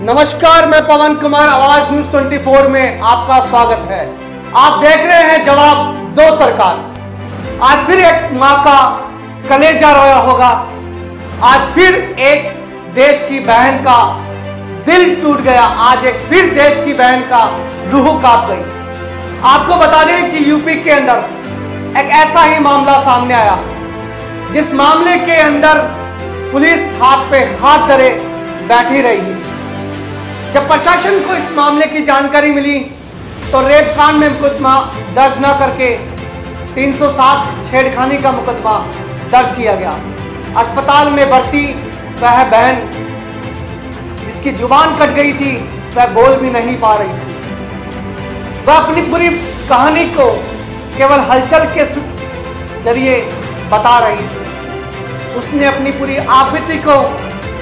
नमस्कार, मैं पवन कुमार, आवाज न्यूज 24 में आपका स्वागत है। आप देख रहे हैं जवाब दो सरकार। आज फिर एक मां का कलेजा रोया होगा। आज फिर एक देश की बहन का दिल टूट गया। आज एक फिर देश की बहन का रूह कांप गई। आपको बता दें कि यूपी के अंदर एक ऐसा ही मामला सामने आया, जिस मामले के अंदर पुलिस हाथ पे हाथ धरे बैठी रही। जब प्रशासन को इस मामले की जानकारी मिली तो रेप कांड में मुकदमा दर्ज न करके 307 छेड़खानी का मुकदमा दर्ज किया गया। अस्पताल में भर्ती वह बहन जिसकी जुबान कट गई थी, वह बोल भी नहीं पा रही थी। वह अपनी पूरी कहानी को केवल हलचल के जरिए बता रही थी। उसने अपनी पूरी आपबीती को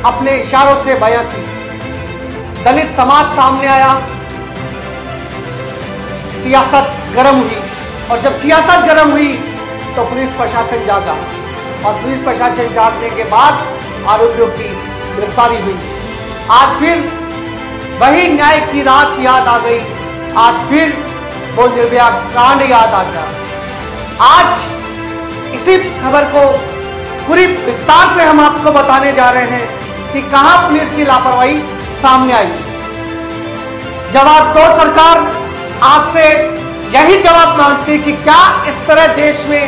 अपने इशारों से बयां की। दलित समाज सामने आया, सियासत गर्म हुई, और जब सियासत गर्म हुई तो पुलिस प्रशासन जागा, और पुलिस प्रशासन जागने के बाद आरोपियों की गिरफ्तारी हुई। आज फिर वही न्याय की रात याद आ गई। आज फिर वो निर्भया कांड याद आ गया। आज इसी खबर को पूरी विस्तार से हम आपको बताने जा रहे हैं कि कहां पुलिस की लापरवाही सामने आई। जवाब दो सरकार आपसे यही जवाब मांगती कि क्या इस तरह देश में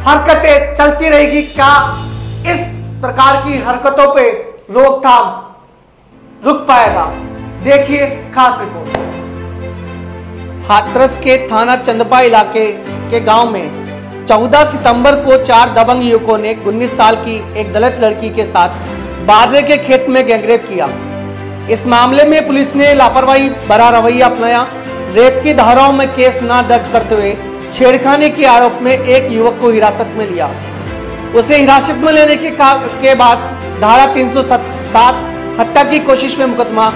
हरकतें चलती रहेगी? क्या इस प्रकार की हरकतों पे रोकथाम रुक पाएगा? देखिए खास रिपोर्ट। हाथरस के थाना चंदपा इलाके के गांव में 14 सितंबर को 4 दबंग युवकों ने 19 साल की एक दलित लड़की के साथ बाजरे के खेत में गैंगरेप किया। इस मामले में पुलिस ने लापरवाही भरा रवैया अपनाया। रेप की धाराओं में केस न दर्ज करते हुए छेड़खानी के आरोप में एक युवक को हिरासत में लिया। उसे हिरासत में लेने के बाद धारा 307 हत्या की कोशिश में मुकदमा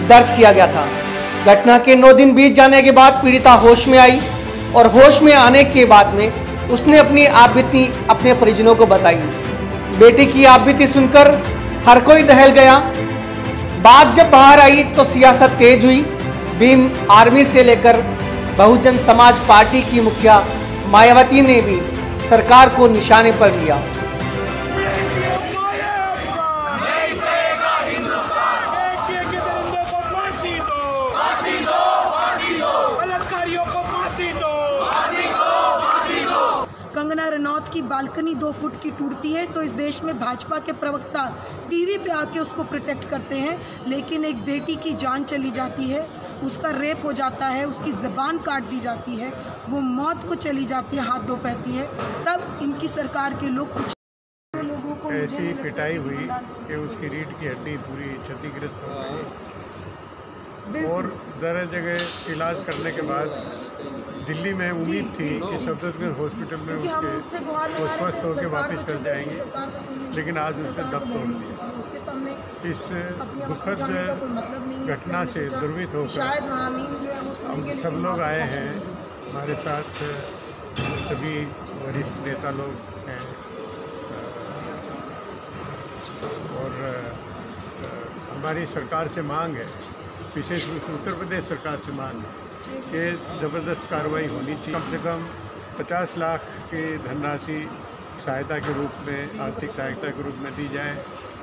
दर्ज किया गया था। घटना के 9 दिन बीत जाने के बाद पीड़िता होश में आई, और होश में आने के बाद में उसने अपनी आपबीती अपने परिजनों को बताई। बेटी की आपबीती सुनकर हर कोई दहल गया। बात जब बाहर आई तो सियासत तेज हुई। भीम आर्मी से लेकर बहुजन समाज पार्टी की मुखिया मायावती ने भी सरकार को निशाने पर लिया। कंगना रनौत की बालकनी 2 फुट की टूटती है तो इस देश में भाजपा के प्रवक्ता टीवी पे आके उसको प्रोटेक्ट करते हैं, लेकिन एक बेटी की जान चली जाती है, उसका रेप हो जाता है, उसकी ज़बान काट दी जाती है, वो मौत को चली जाती है, हाथ धो पैती है, तब इनकी सरकार के लोग कुछ लोगों को ऐसी पिटाई हुई कि उसकी रीढ़ की हड्डी पूरी क्षतिग्रस्त हो गई, और जगह जगह इलाज करने के बाद दिल्ली में उम्मीद थी कि सफदरजंग हॉस्पिटल में उसके वो स्वस्थ होकर वापस कर जाएंगे, लेकिन आज उसने दम तोड़ दिया। इस दुखद घटना से द्रवित होकर हम सब लोग आए हैं। हमारे साथ सभी वरिष्ठ नेता लोग हैं, और हमारी सरकार से मांग है, विशेष रूप से उत्तर प्रदेश सरकार से मांग है कि ज़बरदस्त कार्रवाई होनी चाहिए। कम से कम 50 लाख की धनराशि सहायता के रूप में, आर्थिक सहायता के रूप में दी जाए।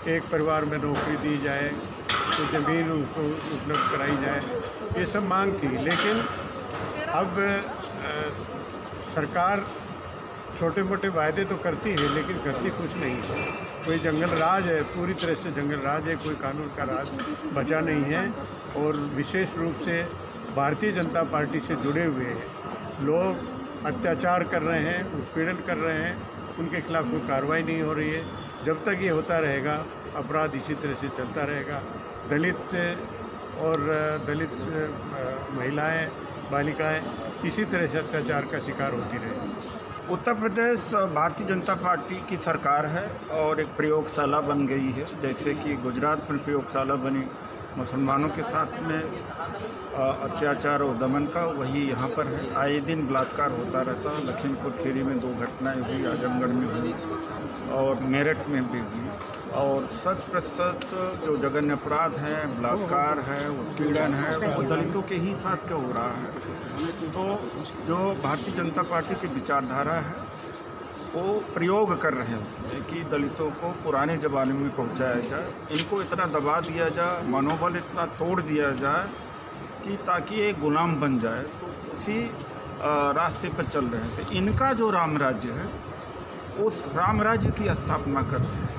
एक परिवार में नौकरी दी जाए, तो ज़मीन उसको उपलब्ध कराई जाए। ये सब मांग थी, लेकिन अब सरकार छोटे मोटे वायदे तो करती है, लेकिन करती कुछ नहीं है। कोई जंगल राज है, पूरी तरह से जंगल राज है, कोई कानून का राज बचा नहीं है। और विशेष रूप से भारतीय जनता पार्टी से जुड़े हुए लोग अत्याचार कर रहे हैं, उत्पीड़न कर रहे हैं, उनके खिलाफ कोई कार्रवाई नहीं हो रही है। जब तक ये होता रहेगा, अपराध इसी तरह से चलता रहेगा। दलित महिलाएं, बालिकाएं इसी तरह से अत्याचार का शिकार होती रहेंगी। उत्तर प्रदेश भारतीय जनता पार्टी की सरकार है और एक प्रयोगशाला बन गई है। जैसे कि गुजरात में प्रयोगशाला बनी मुसलमानों के साथ में अत्याचार और दमन का, वही यहाँ पर है। आए दिन बलात्कार होता रहता है। लखीमपुर खीरी में 2 घटनाएं हुई, आजमगढ़ में हुई और मेरठ में भी हुई। और शत प्रतिशत जो जघन्य अपराध है, बलात्कार है, उत्पीड़न है, वो दलितों के ही साथ क्या हो रहा है। तो जो भारतीय जनता पार्टी की विचारधारा है वो प्रयोग कर रहे हैं उसमें कि दलितों को पुराने ज़माने में पहुंचाया जाए, इनको इतना दबा दिया जाए, मनोबल इतना तोड़ दिया जाए कि ताकि ये गुलाम बन जाए। तो उसी रास्ते पर चल रहे हैं। तो इनका जो राम राज्य है उस राम राज्य की स्थापना कर रहे हैं।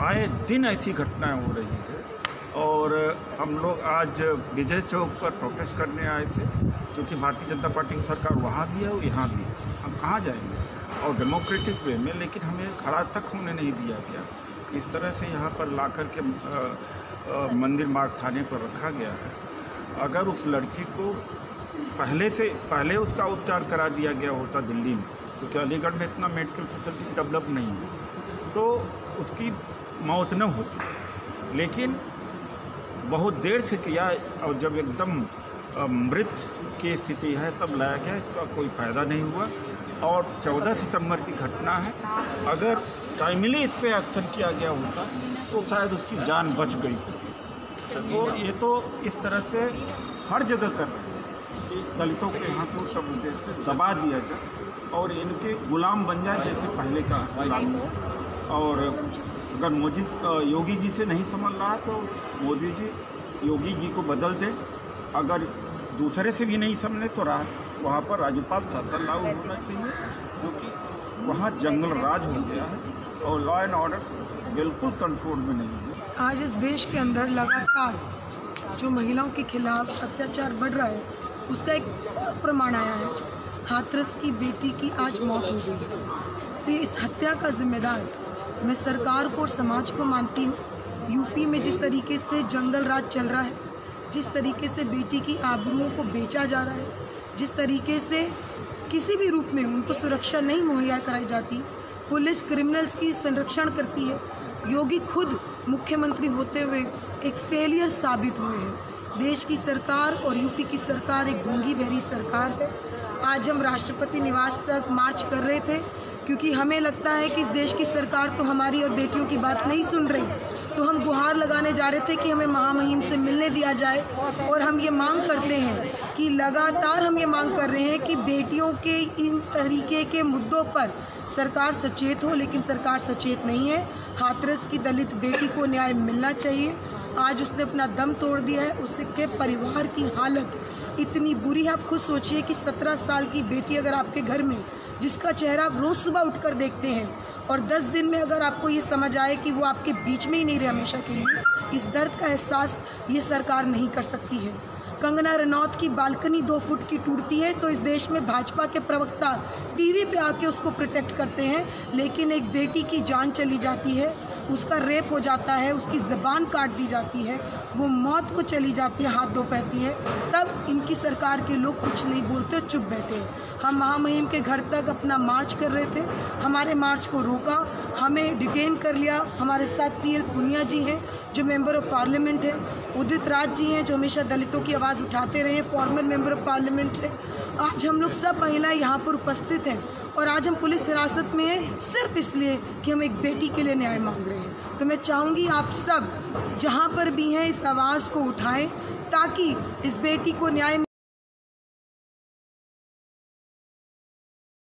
आए दिन ऐसी घटनाएं हो रही है और हम लोग आज विजय चौक पर प्रोटेस्ट करने आए थे, क्योंकि भारतीय जनता पार्टी की सरकार वहाँ भी है और यहाँ भी है। हम कहाँ जाएंगे और डेमोक्रेटिक वे में, लेकिन हमें खड़ा तक होने नहीं दिया गया। इस तरह से यहाँ पर ला कर के मंदिर मार्ग थाने पर रखा गया है। अगर उस लड़की को पहले उसका उपचार करा दिया गया होता दिल्ली में, क्योंकि अलीगढ़ में इतना मेडिकल फैसिलिटी डेवलप नहीं है, तो उसकी मौत न होती। लेकिन बहुत देर से किया और जब एकदम मृत की स्थिति है तब लाया गया, इसका कोई फ़ायदा नहीं हुआ। और 14 सितंबर की घटना है, अगर टाइमली इस पर एक्शन किया गया होता तो शायद उसकी जान बच गई। तो ये तो इस तरह से हर जगह कर रहे हैं कि दलितों के यहाँ से सब उद्देश्य दबा दिया जाए और इनके गुलाम बन जाए, जैसे पहले का गुलाम हो। और अगर योगी जी से नहीं समझ रहा तो मोदी जी योगी जी को बदल दें। अगर दूसरे से भी नहीं समझे तो वहाँ पर राज्यपाल शासन लागू होना चाहिए, क्योंकि वहाँ जंगल राज हो गया है और लॉ एंड ऑर्डर बिल्कुल कंट्रोल में नहीं है। आज इस देश के अंदर लगातार जो महिलाओं के खिलाफ अत्याचार बढ़ रहा है, उसका एक और प्रमाण आया है। हाथरस की बेटी की आज मौत हो गई। फिर इस हत्या का जिम्मेदार मैं सरकार को और समाज को मानती हूँ। यूपी में जिस तरीके से जंगल राज चल रहा है, जिस तरीके से बेटी की आबरूओं को बेचा जा रहा है, जिस तरीके से किसी भी रूप में उनको सुरक्षा नहीं मुहैया कराई जाती, पुलिस क्रिमिनल्स की संरक्षण करती है। योगी खुद मुख्यमंत्री होते हुए एक फेलियर साबित हुए हैं। देश की सरकार और यूपी की सरकार एक गूंगी बहरी सरकार है। आज हम राष्ट्रपति निवास तक मार्च कर रहे थे, क्योंकि हमें लगता है कि इस देश की सरकार तो हमारी और बेटियों की बात नहीं सुन रही। तो हम गुहार लगाने जा रहे थे कि हमें महामहिम से मिलने दिया जाए। और हम ये मांग करते हैं कि लगातार हम ये मांग कर रहे हैं कि बेटियों के इन तरीके के मुद्दों पर सरकार सचेत हो, लेकिन सरकार सचेत नहीं है। हाथरस की दलित बेटी को न्याय मिलना चाहिए। आज उसने अपना दम तोड़ दिया है। उसके परिवार की हालत इतनी बुरी है। आप खुद सोचिए कि 17 साल की बेटी अगर आपके घर में, जिसका चेहरा आप रोज़ सुबह उठकर देखते हैं, और 10 दिन में अगर आपको ये समझ आए कि वो आपके बीच में ही नहीं रहे हमेशा के लिए, इस दर्द का एहसास ये सरकार नहीं कर सकती है। कंगना रनौत की बालकनी 2 फुट की टूटती है तो इस देश में भाजपा के प्रवक्ता टीवी पे आके उसको प्रोटेक्ट करते हैं, लेकिन एक बेटी की जान चली जाती है, उसका रेप हो जाता है, उसकी ज़बान काट दी जाती है, वो मौत को चली जाती है, हाथ धो पाती है, तब इनकी सरकार के लोग कुछ नहीं बोलते, चुप बैठे हैं। हम महामहिम के घर तक अपना मार्च कर रहे थे, हमारे मार्च को रोका, हमें डिटेन कर लिया। हमारे साथ PL पुनिया जी हैं जो मेंबर ऑफ पार्लियामेंट है, उदित राज जी हैं जो हमेशा दलितों की आवाज़ उठाते रहे, फॉर्मर मेंबर ऑफ पार्लियामेंट है। आज हम लोग सब महिलाएं यहाँ पर उपस्थित हैं और आज हम पुलिस हिरासत में हैं सिर्फ इसलिए कि हम एक बेटी के लिए न्याय मांग रहे हैं। तो मैं चाहूँगी आप सब जहाँ पर भी हैं इस आवाज़ को उठाएं ताकि इस बेटी को न्याय